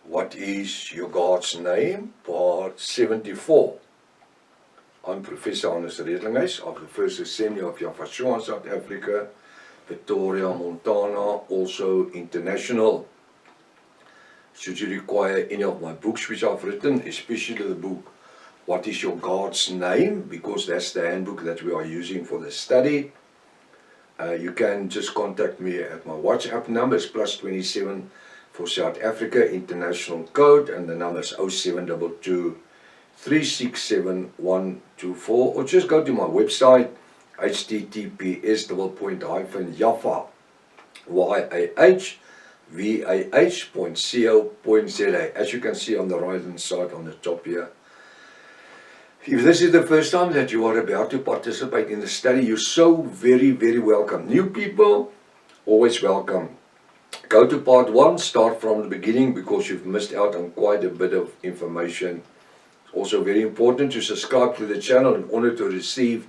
What is your God's name? Part 74. I'm Professor Hannes Redlinghuys of the First Assembly of Yafashua, South Africa, Pretoria, Montana, also international. Should you require any of my books which I've written, especially the book What is Your God's Name, because that's the handbook that we are using for the study, you can just contact me at my WhatsApp number. It's +27 for South Africa, international code, and the number is 0722 367 124, or just go to my website, https://yafah.co.za, as you can see on the right hand side on the top here. If this is the first time that you are about to participate in the study, you're so very, very welcome. New people, always welcome. Go to part 1, start from the beginning, because you've missed out on quite a bit of information. It's also very important to subscribe to the channel in order to receive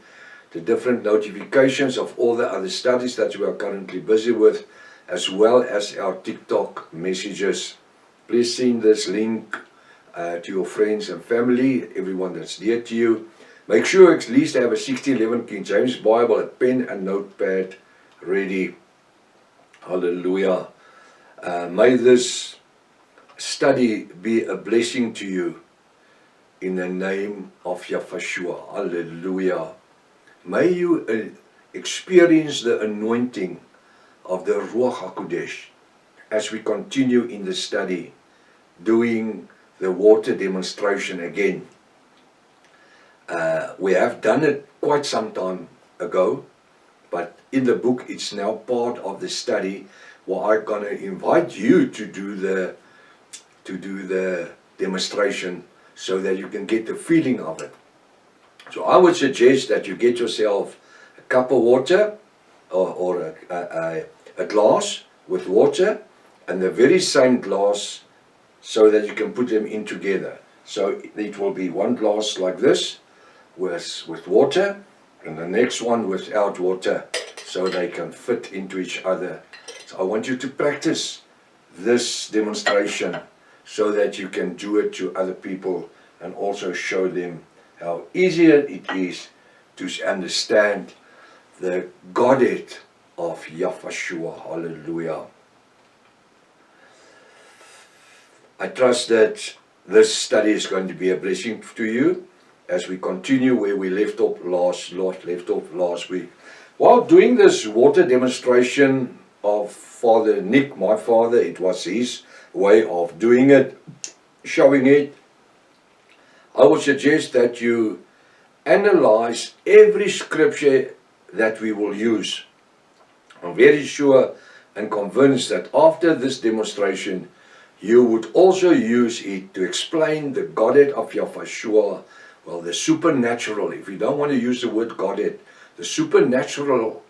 the different notifications of all the other studies that we are currently busy with, as well as our TikTok messages. Please send this link to your friends and family, everyone that's dear to you. Make sure at least have a 1611 King James Bible, a pen and notepad ready. Hallelujah. May this study be a blessing to you in the name of Yafashua. Hallelujah. May you experience the anointing of the Ruach HaKodesh as we continue in the study, doing the water demonstration again. We have done it quite some time ago, but in the book it's now part of the study, where I'm going to invite you to do the demonstration so that you can get the feeling of it. So I would suggest that you get yourself a cup of water, or a glass with water, and the very same glass, so that you can put them in together. So it will be one glass like this with water, and the next one without water, so they can fit into each other. So I want you to practice this demonstration so that you can do it to other people and also show them how easy it is to understand the Godhead of Yafashua. Hallelujah. I trust that this study is going to be a blessing to you as we continue where we left off last week. While doing this water demonstration of Father Nick, my father, it was his way of doing it, showing it, I would suggest that you analyze every scripture that we will use. I'm very sure and convinced that after this demonstration, you would also use it to explain the Godhead of Yafashua, well, the supernatural, if you don't want to use the word Godhead, the supernatural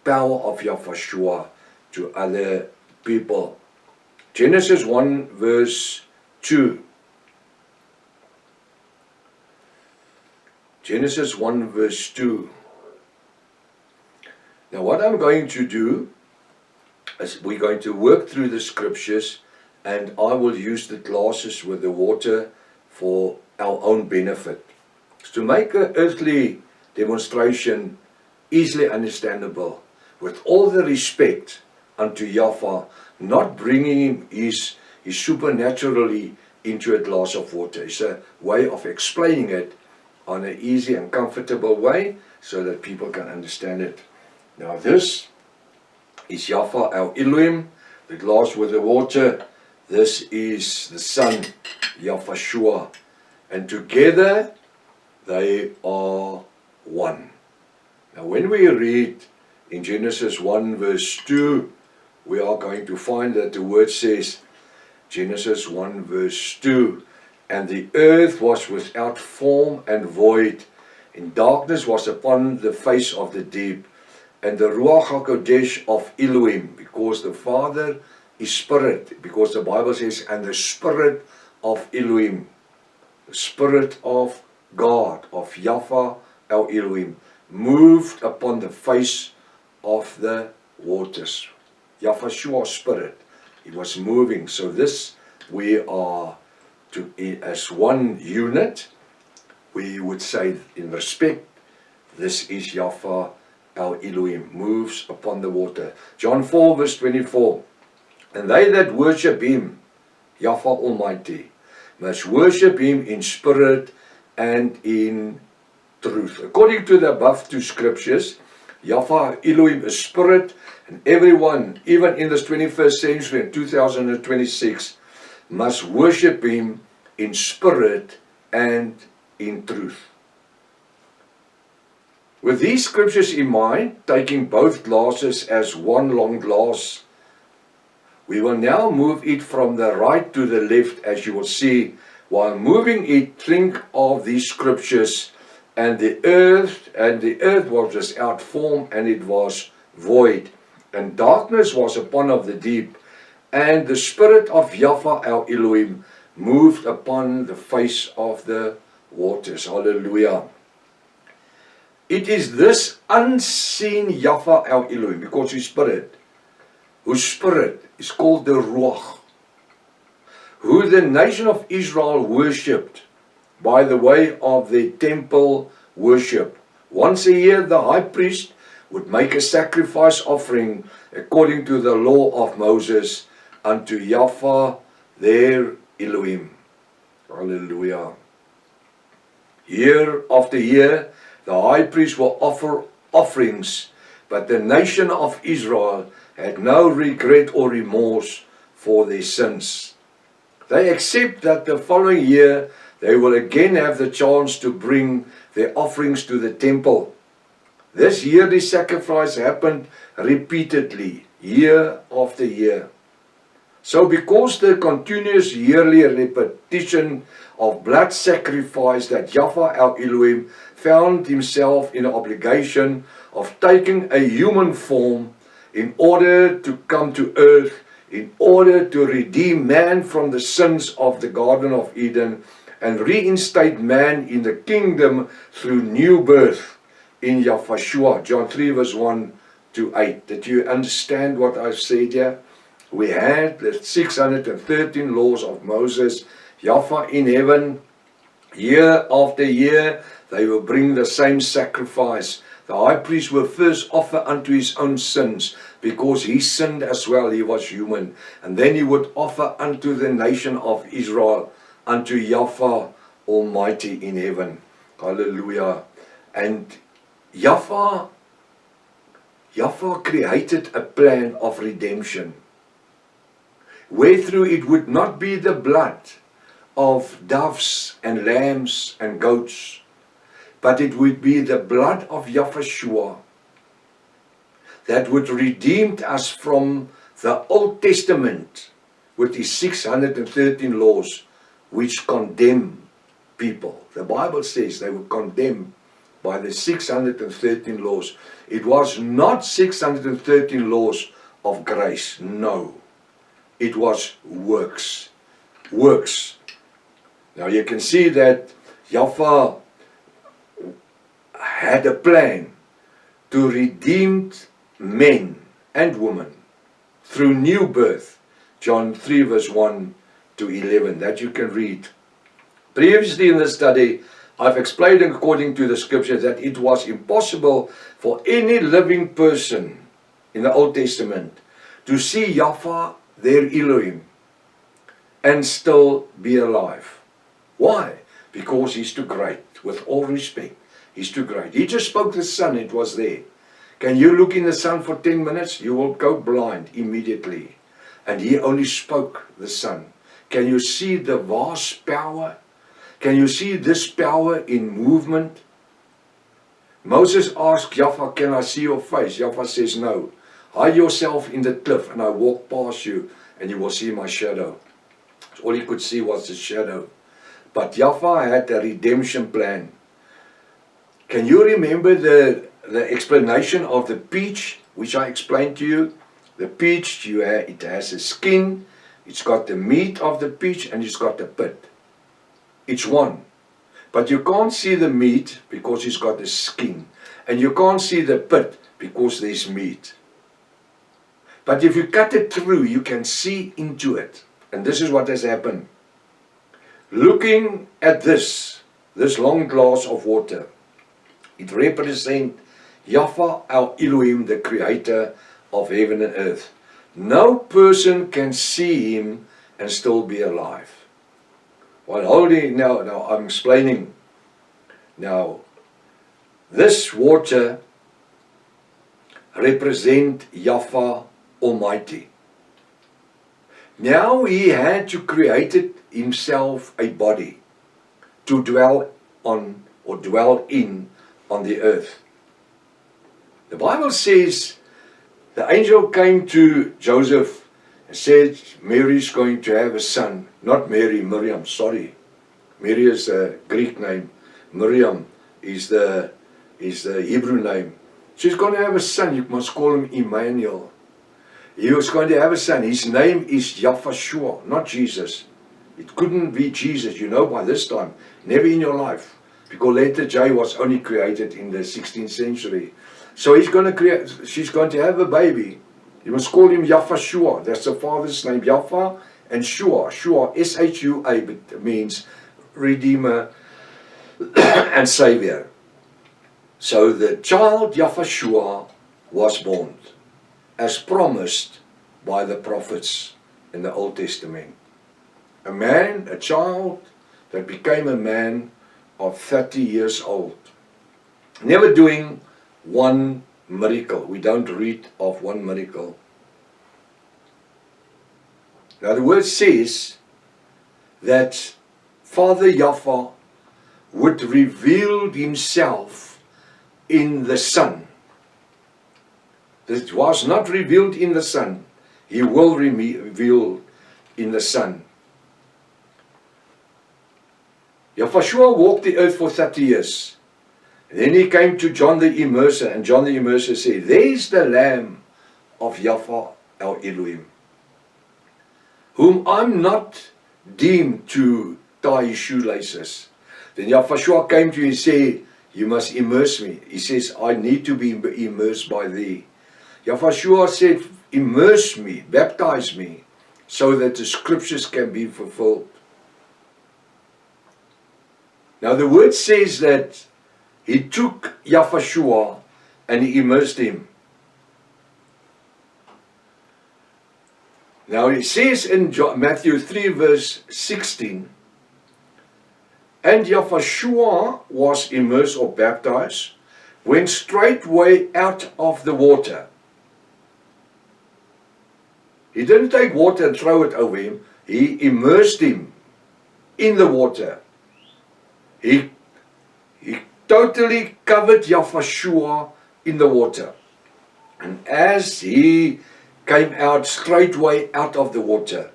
power of Yafashua to other people. Genesis 1 verse 2. Genesis 1 verse 2. Now what I'm going to do is we're going to work through the scriptures, and I will use the glasses with the water for our own benefit. To make an earthly demonstration easily understandable, with all the respect unto Yafah, not bringing him his supernaturally into a glass of water. It's a way of explaining it on an easy and comfortable way so that people can understand it. Now this is Yafah our Elohim, the glass with the water. This is the Son, Yafashua, and together they are one. Now when we read in Genesis 1 verse 2, we are going to find that the word says, Genesis 1 verse 2, and the earth was without form and void, and darkness was upon the face of the deep, and the Ruach HaKodesh of Elohim, because the Father is Spirit, because the Bible says, and the Spirit of Elohim, the Spirit of God, of Yafah our Elohim, moved upon the face of the waters. Yafashua's Spirit, it was moving. So this we are as one unit. We would say in respect, this is Yahweh our Elohim, moves upon the water. John 4 verse 24. And they that worship him, Yahweh Almighty, must worship him in spirit and in truth. According to the above two scriptures, Yahweh Elohim is spirit, and everyone, even in this 21st century in 2026, must worship him in spirit and in truth. With these scriptures in mind, taking both glasses as one long glass, we will now move it from the right to the left, as you will see. While moving it, think of these scriptures, and the earth was without form, and it was void, and darkness was upon of the deep, and the Spirit of Yahweh our Elohim moved upon the face of the waters. Hallelujah. It is this unseen Yahweh our Elohim, because whose spirit is called the Ruach, who the nation of Israel worshipped by the way of their temple worship. Once a year the high priest would make a sacrifice offering according to the law of Moses unto Yahweh their Elohim. Hallelujah. Year after year the high priest will offer offerings, but the nation of Israel had no regret or remorse for their sins. They accept that the following year they will again have the chance to bring their offerings to the temple. This yearly sacrifice happened repeatedly, year after year. So because the continuous yearly repetition of blood sacrifice, that Yahweh our Elohim found himself in an obligation of taking a human form in order to come to earth, in order to redeem man from the sins of the Garden of Eden and reinstate man in the kingdom through new birth in Yahshua. John 3 verse 1 to 8. Did you understand what I've said here? We had the 613 laws of Moses. Yahweh in heaven, year after year, they will bring the same sacrifice. The high priest will first offer unto his own sins, because he sinned as well, he was human. And then he would offer unto the nation of Israel, unto Yahweh Almighty in heaven. Hallelujah. And Yahweh created a plan of redemption, wherethrough it would not be the blood of doves and lambs and goats, but it would be the blood of Yahshua that would redeem us from the Old Testament with its 613 laws which condemn people. The Bible says they were condemned by the 613 laws. It was not 613 laws of grace, no. It was works. Works. Now you can see that Yahweh had a plan to redeem men and women through new birth. John 3 verse 1 to 11. That you can read. Previously in the study, I've explained according to the scriptures that it was impossible for any living person in the Old Testament to see Yahweh their Elohim and still be alive. Why? Because he's too great. With all respect, he's too great. He just spoke the sun, it was there. Can you look in the sun for 10 minutes? You will go blind immediately. And he only spoke the sun. Can you see the vast power? Can you see this power in movement? Moses asked Yahweh, can I see your face? Yahweh says, no. Hide yourself in the cliff and I walk past you and you will see my shadow. So all he could see was the shadow. But Yahweh had a redemption plan. Can you remember the explanation of the peach, which I explained to you? The peach, it has a skin, it's got the meat of the peach, and it's got the pit. It's one. But you can't see the meat because it's got the skin. And you can't see the pit because there's meat. But if you cut it through, you can see into it. And this is what has happened. Looking at this long glass of water, it represents Yahweh our Elohim, the creator of heaven and earth. No person can see him and still be alive. Well, holding now I'm explaining. Now, this water represents Yahweh Almighty. Now he had to create himself a body to dwell on or dwell in on the earth. The Bible says the angel came to Joseph and said, Mary's going to have a son. Not Mary, Miriam, sorry. Mary is a Greek name. Miriam is the Hebrew name. She's going to have a son. You must call him Emmanuel. He was going to have a son. His name is Yahshua, not Jesus. It couldn't be Jesus, you know, by this time. Never in your life. Because later J was only created in the 16th century. So she's going to have a baby. You must call him Yahshua. That's the father's name, Yahweh, and Shua. Shua, S-H-U-A, but means Redeemer and Savior. So the child Yahshua was born, as promised by the prophets in the Old Testament. A man, a child that became a man of 30 years old. Never doing one miracle. We don't read of one miracle. Now the word says that Father Yahweh would reveal himself in the Son. This was not revealed in the Son. He will reveal in the Son. Yahshua walked the earth for 30 years. And then he came to John the Immerser, and John the Immerser said, there's the Lamb of Yahweh our Elohim, whom I'm not deemed to tie his shoelaces. Then Yahshua came to him and said, you must immerse me. He says, I need to be immersed by thee. Yahshua said, immerse me, baptize me, so that the scriptures can be fulfilled. Now the word says that he took Yahshua and he immersed him. Now it says in Matthew 3 verse 16, and Yahshua was immersed or baptized, went straightway out of the water. He didn't take water and throw it over him. He immersed him in the water. He totally covered Yahshua in the water. And as he came out straightway out of the water,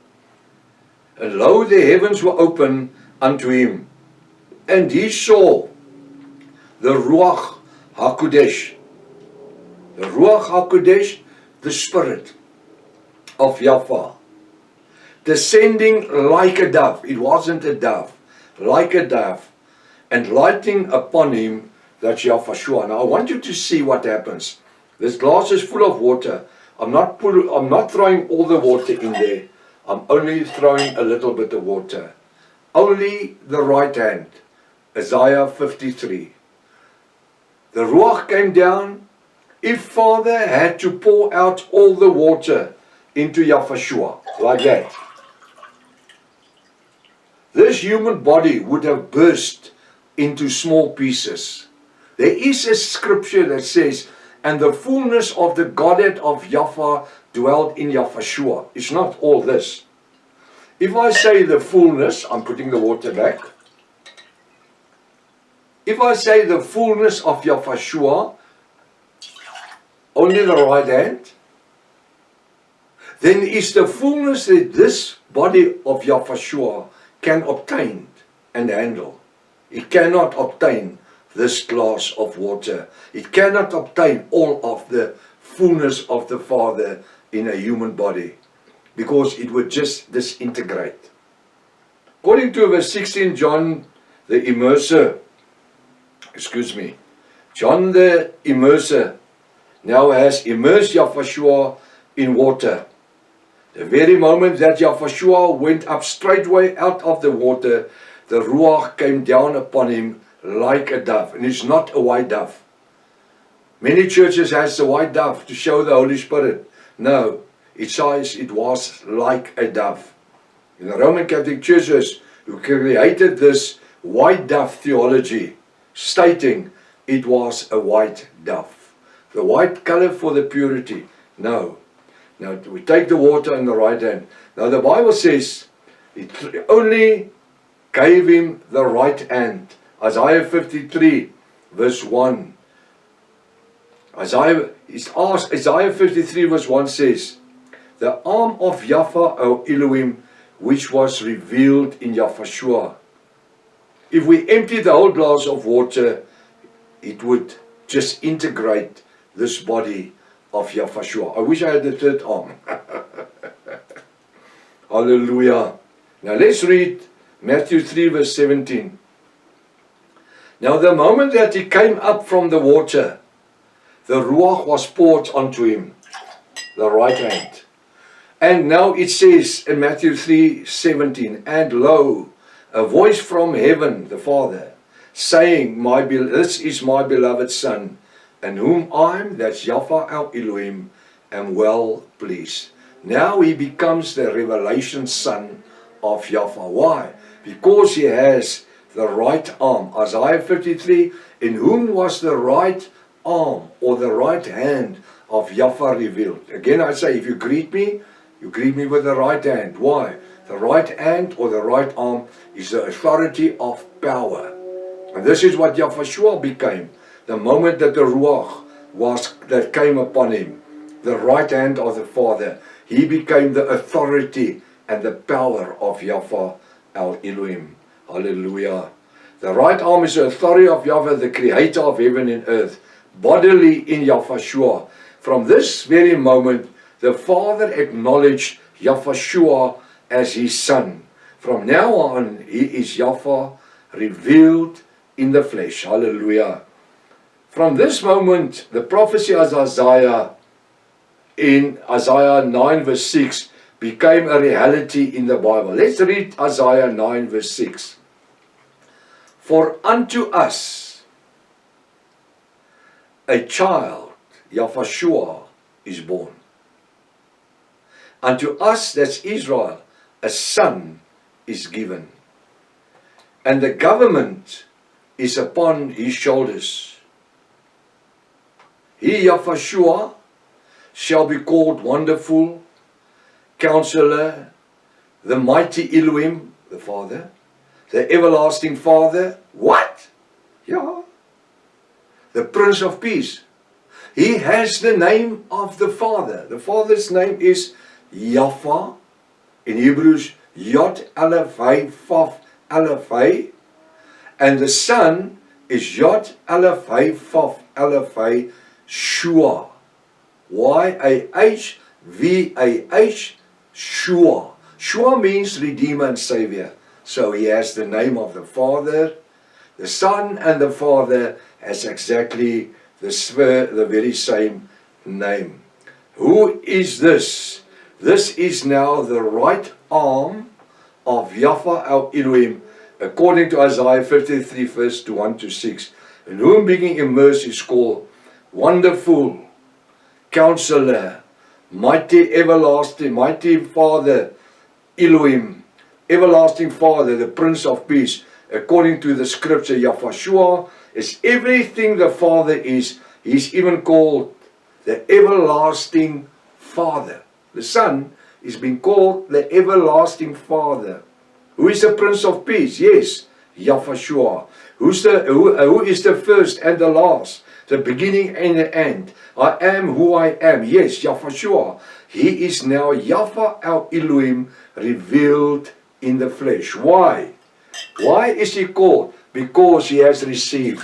and lo, the heavens were open unto him, and he saw the Ruach HaKodesh. The Ruach HaKodesh, the Spirit of Yahweh, descending like a dove. It wasn't a dove, like a dove, and lighting upon him. That's Yahshua. Now I want you to see what happens. This glass is full of water. I'm not throwing all the water in there. I'm only throwing a little bit of water. Only the right hand. Isaiah 53. The Ruach came down. If Father had to pour out all the water into Yahshua, like that, this human body would have burst into small pieces. There is a scripture that says, and the fullness of the Godhead of Yahweh dwelt in Yahshua. It's not all this. If I say the fullness, I'm putting the water back. If I say the fullness of Yahshua, only the right hand, then is the fullness that this body of Yahshua can obtain and handle. It cannot obtain this glass of water. It cannot obtain all of the fullness of the Father in a human body, because it would just disintegrate. According to verse 16, John the Immerser, John the Immerser now has immersed Yahshua in water. The very moment that Yahushua went up straightway out of the water, the Ruach came down upon him like a dove. And it's not a white dove. Many churches has a white dove to show the Holy Spirit. No, it says it was like a dove. In the Roman Catholic churches who created this white dove theology, stating it was a white dove. The white color for the purity. No. Now we take the water in the right hand. Now the Bible says it only gave him the right hand. Isaiah 53 verse 1. Isaiah 53 verse 1 says, the arm of Yahweh our Elohim, which was revealed in Yahushua. If we empty the whole glass of water, it would just integrate this body of Yahushua. I wish I had the third arm. Hallelujah. Now let's read Matthew 3 verse 17. Now the moment that he came up from the water, the Ruach was poured onto him, the right hand. And now it says in Matthew 3:17, and lo, a voice from heaven, the Father, saying, this is my beloved Son, and whom I'm, that's Yahweh our Elohim, am well pleased. Now he becomes the revelation Son of Yahweh. Why? Because he has the right arm. Isaiah 53, in whom was the right arm or the right hand of Yahweh revealed. Again I say, if you greet me with the right hand. Why? The right hand or the right arm is the authority of power. And this is what Yahushua became. The moment that the Ruach that came upon him, the right hand of the Father, he became the authority and the power of Yahweh our Elohim. Hallelujah. The right arm is the authority of Yahweh, the creator of heaven and earth, bodily in Yahushua. From this very moment, the Father acknowledged Yahushua as his Son. From now on, he is Yahweh revealed in the flesh. Hallelujah. From this moment, the prophecy of Isaiah in Isaiah 9 verse 6 became a reality in the Bible. Let's read Isaiah 9 verse 6. For unto us a child, Yahushua, is born. Unto us, that's Israel, a son is given. And the government is upon his shoulders. He, Yahushua, shall be called Wonderful, Counselor, the Mighty Elohim, the Father, the Everlasting Father. What? Yeah. The Prince of Peace. He has the name of the Father. The Father's name is Yahweh. In Hebrews, Yod Aleph Hey Vav Aleph Hey. And the Son is Yod Aleph Hey Vav Aleph Hey Shua. Y-A-H-V-A-H Shua. Shua means Redeemer and Savior. So he has the name of the Father. The Son and the Father has exactly the very same name. Who is this? This is now the right arm of Yahweh our Elohim, according to Isaiah 53 verse 1 to 6. In whom being immersed is called Wonderful, Counselor, Mighty Everlasting, Mighty Father, Elohim, Everlasting Father, the Prince of Peace. According to the scripture, Yahushua is everything the Father is. He's even called the Everlasting Father. The Son is being called the Everlasting Father. Who is the Prince of Peace? Yes, Yahushua. Who is the first and the last, the beginning and the end? I am who I am. Yes, Yahushua. He is now Yahweh our Elohim revealed in the flesh. Why? Why is he called? Because he has received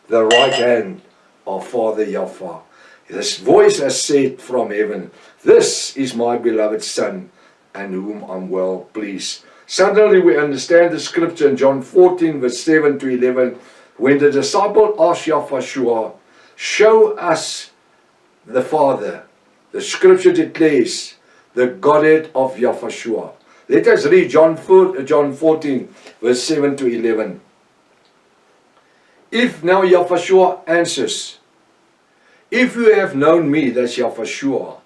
the right hand of Father Yahweh. This voice has said from heaven, this is my beloved Son, and whom I'm well pleased. Suddenly we understand the scripture in John 14 verse 7 to 11, when the disciple asked Yahushua, show us the Father. The scripture declares, the Godhead of Yahushua. Let us read John 14, verse 7 to 11. If now Yahushua answers, if you have known me, that's Yahushua,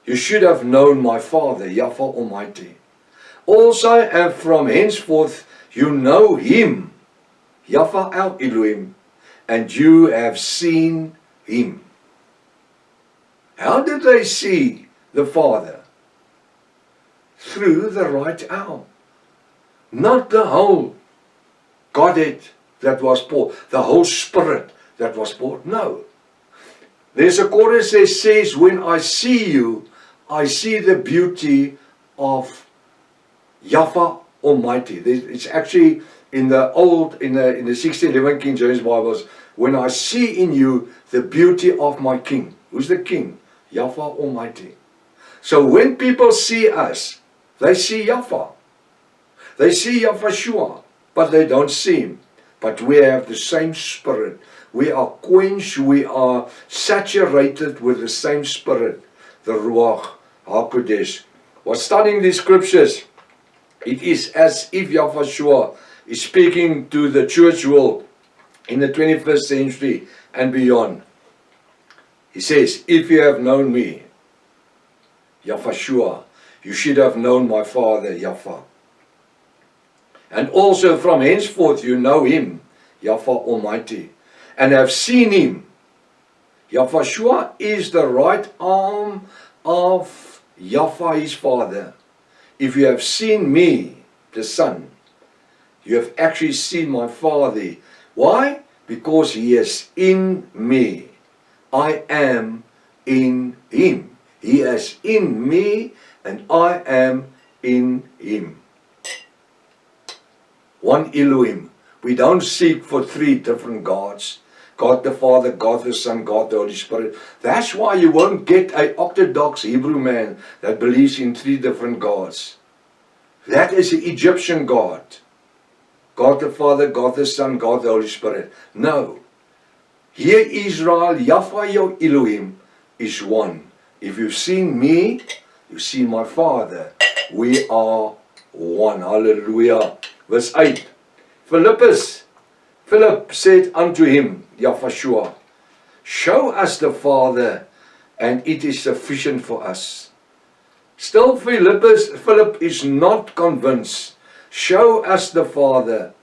you should have known my Father, Yahweh Almighty. Also, and from henceforth you know him, Yahweh our Elohim, and you have seen him. How did they see the Father? Through the right arm. Not the whole Godhead that was poured, the whole Spirit that was poured. No. There's a chorus that says, when I see you, I see the beauty of Yahweh Almighty. It's actually in the 1611 King James Bibles, when I see in you the beauty of my King. Who's the King? Yahweh Almighty. So when people see us, they see Yahweh. They see Yahushua, but they don't see him. But we have the same Spirit. We are quenched, we are saturated with the same Spirit, the Ruach HaKodesh. While studying these scriptures, it is as if Yahushua is speaking to the church world in the 21st century and beyond. He says, if you have known me, Yahushua, you should have known my Father, Yahweh. And also from henceforth you know him, Yahweh Almighty, and have seen him. Yahushua is the right arm of Yahweh his Father. If you have seen me, the Son, you have actually seen my Father. Why? Because he is in me. I am in him. He is in me and I am in him. One Elohim. We don't seek for three different gods. God the Father, God the Son, God the Holy Spirit. That's why you won't get an orthodox Hebrew man that believes in three different gods. That is the Egyptian God. God the Father, God the Son, God the Holy Spirit. No. Here Israel, Yahweh your Elohim is one. If you've seen me, you've seen my Father. We are one. Hallelujah. Verse 8. Philip said unto him, Yahushua, show us the Father, and it is sufficient for us. Still Philip is not convinced. Show us the Father.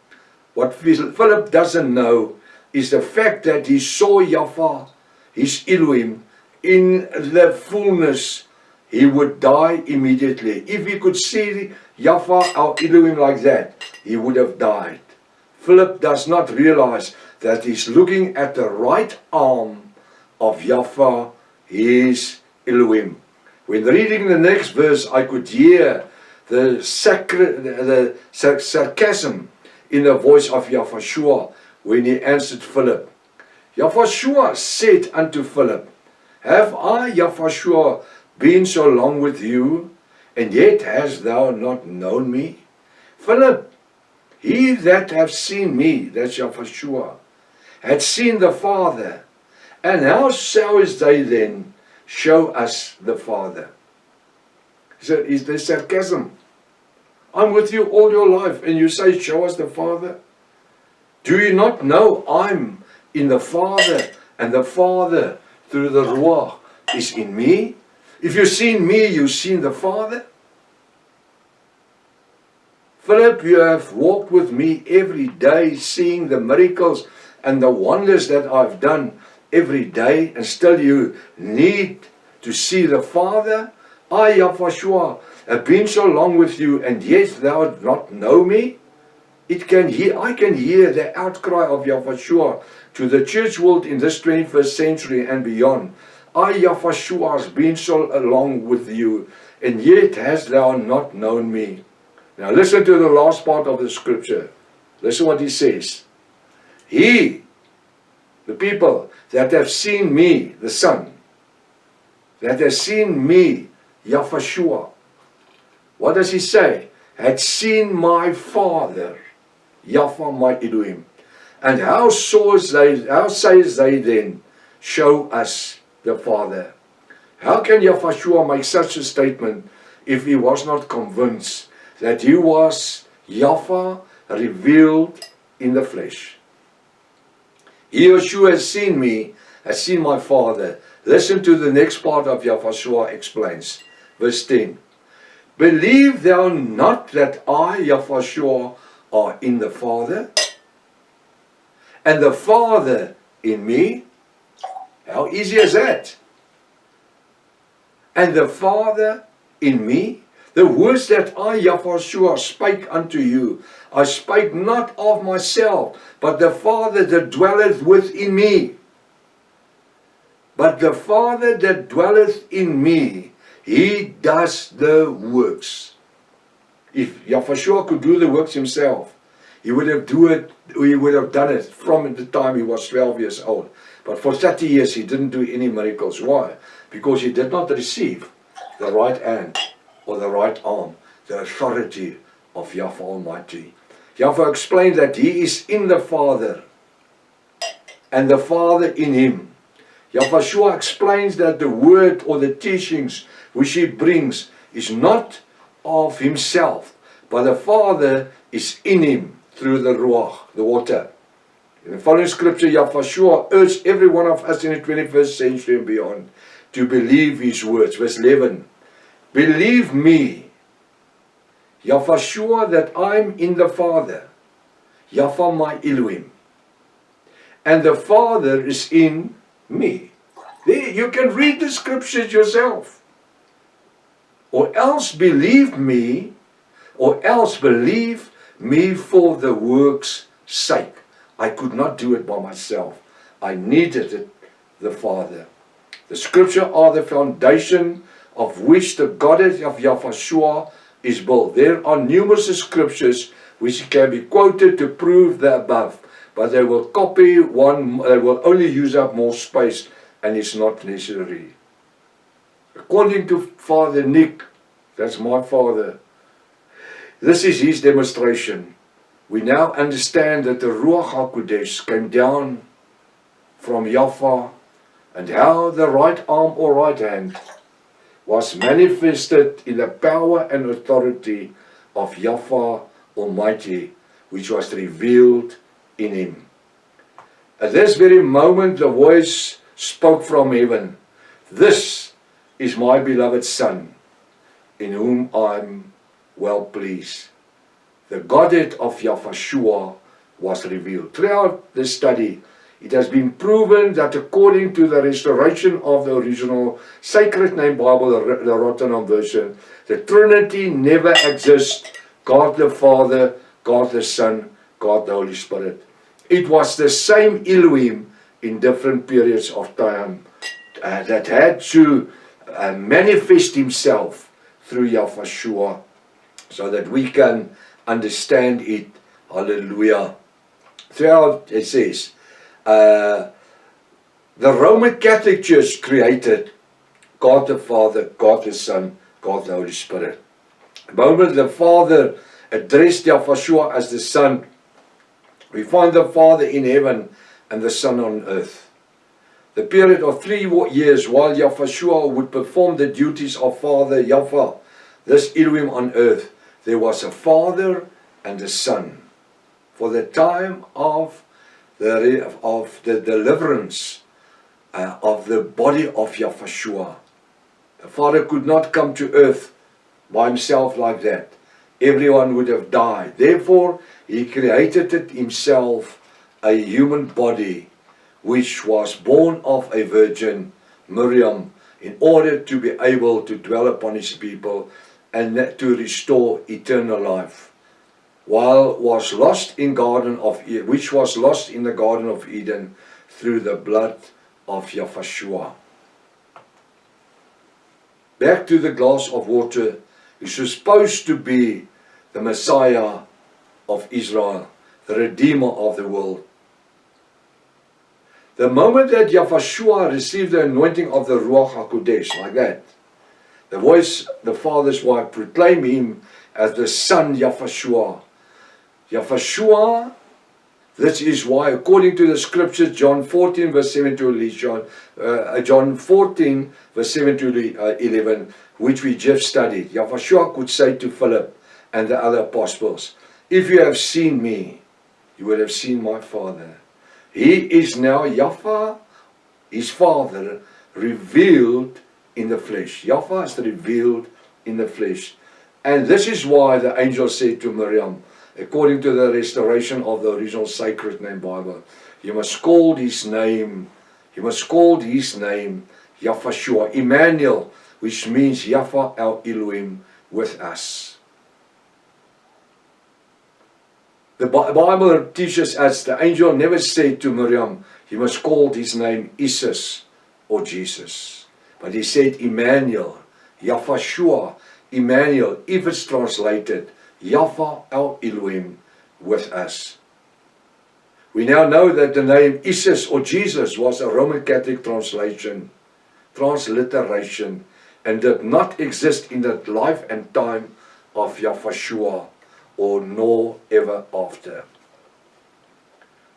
What Philip doesn't know is the fact that he saw Yahweh, his Elohim, in the fullness. He would die immediately. If he could see Yahweh, our Elohim, like that, he would have died. Philip does not realize that he's looking at the right arm of Yahweh, his Elohim. When reading the next verse, I could hear the sarcasm in the voice of Yahushua when he answered Philip. Yahushua said unto Philip, have I, Yahushua, been so long with you, and yet hast thou not known me? Philip, he that hath seen me, that's Yahushua, had seen the Father. And how shalt thou then show us the Father? So is there sarcasm? I'm with you all your life, and you say, show us the Father? Do you not know I'm in the Father, and the Father through the Ruach is in me? If you've seen me, you've seen the Father. Philip, you have walked with me every day, seeing the miracles and the wonders that I've done every day, and still you need to see the Father? I, Yahushua, have been so long with you, and yet thou not know me? I can hear the outcry of Yahushua to the church world in this 21st century and beyond. I, Yahushua, has been so long with you, and yet hast thou not known me. Now listen to the last part of the scripture. Listen what he says. He, the people that have seen me, the Son, that have seen me, Yahushua, what does he say? Had seen my Father, Yahweh my Elohim. And how says they then, show us the Father? How can Yahushua make such a statement if he was not convinced that he was Yahweh revealed in the flesh? He who has seen me has seen my Father. Listen to the next part of Yahushua explains. Verse 10. Believe thou not that I, Yahushua, are in the Father, and the Father in me? How easy is that? And the Father in me? The words that I, Yahushua, spake unto you, I spake not of myself, but the Father that dwelleth within me. But the Father that dwelleth in me, he does the works. If Yahushua could do the works himself, he would have done it from the time he was 12 years old. But for 30 years he didn't do any miracles. Why? Because he did not receive the right hand or the right arm, the authority of Yahweh Almighty. Yahweh explained that he is in the Father and the Father in him. Yahushua explains that the word or the teachings which he brings is not of himself, but the Father is in him through the Ruach, the water. In the following scripture, Yahushua urged every one of us in the 21st century and beyond to believe his words. Verse 11. Believe me, Yahushua, that I'm in the Father, Yahweh my Elohim, and the Father is in me. There, you can read the scriptures yourself. Or else believe me, or else believe me for the work's sake. I could not do it by myself. I needed it, the Father. The scripture are the foundation of which the Godhead of Yahushua is built. There are numerous scriptures which can be quoted to prove the above, but they will copy one, they will only use up more space, and it's not necessary. According to Father Nick, that's my father, this is his demonstration. We now understand that the Ruach HaKodesh came down from Yahweh, and how the right arm or right hand was manifested in the power and authority of Yahweh Almighty, which was revealed in him. At this very moment the voice spoke from heaven, "This is my beloved Son, in whom I am well pleased." The Godhead of Yahushua was revealed. Throughout this study, it has been proven that according to the restoration of the original Sacred Name Bible, the Rotterdam version, the Trinity never exists. God the Father, God the Son, God the Holy Spirit. It was the same Elohim in different periods of time that had to manifest himself through Yahushua so that we can understand it. Hallelujah. Throughout it says, the Roman Catholic Church created God the Father, God the Son, God the Holy Spirit. The moment the Father addressed Yahushua as the Son, we find the Father in heaven and the Son on earth. The period of 3 years while Yahushua would perform the duties of Father Yahweh, this Elohim on earth, there was a Father and a Son. For the time of the deliverance of the body of Yahushua, the Father could not come to earth by himself like that. Everyone would have died. Therefore, he created it himself, a human body, which was born of a virgin, Miriam, in order to be able to dwell upon his people and to restore eternal life. Which was lost in the Garden of Eden through the blood of Yahushua. Back to the glass of water, is supposed to be the Messiah of Israel, the Redeemer of the world. The moment that Yahushua received the anointing of the Ruach HaKodesh, like that, the voice, the Father's wife, proclaimed him as the Son Yahushua. Yahushua, This is why, according to the scriptures, John 14 verse 7 to 11, John 14 verse 7 to 11, which we just studied, Yahweh could say to Philip and the other apostles, if you have seen me, you will have seen my Father. He is now Yahweh, his Father, revealed in the flesh. Yahweh is revealed in the flesh. And this is why the angel said to Miriam, according to the restoration of the original sacred name Bible, you must call his name, Yahweh, Emmanuel, which means Yahweh our Elohim with us. The Bible teaches us the angel never said to Miriam, you must call his name Isus or Jesus. But he said Emmanuel, Yahweh, Emmanuel, if it's translated, Yahweh our Elohim with us. We now know that the name Isus or Jesus was a Roman Catholic transliteration, and did not exist in the life and time of Yahweh, or nor ever after.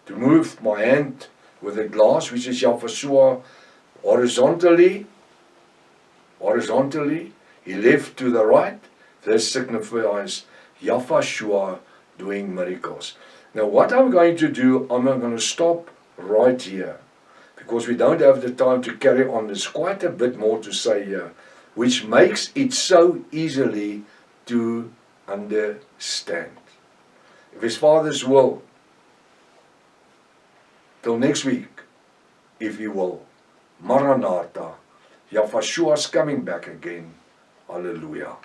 To move my hand with a glass, which is Yahweh, horizontally, he left to the right. This signifies Yahweh doing miracles. Now what I'm going to do, I'm going to stop right here, because we don't have the time to carry on. There's quite a bit more to say here, which makes it so easily to understand. If His Father's will, till next week, if He will, Maranatha, Yahweh is coming back again. Hallelujah.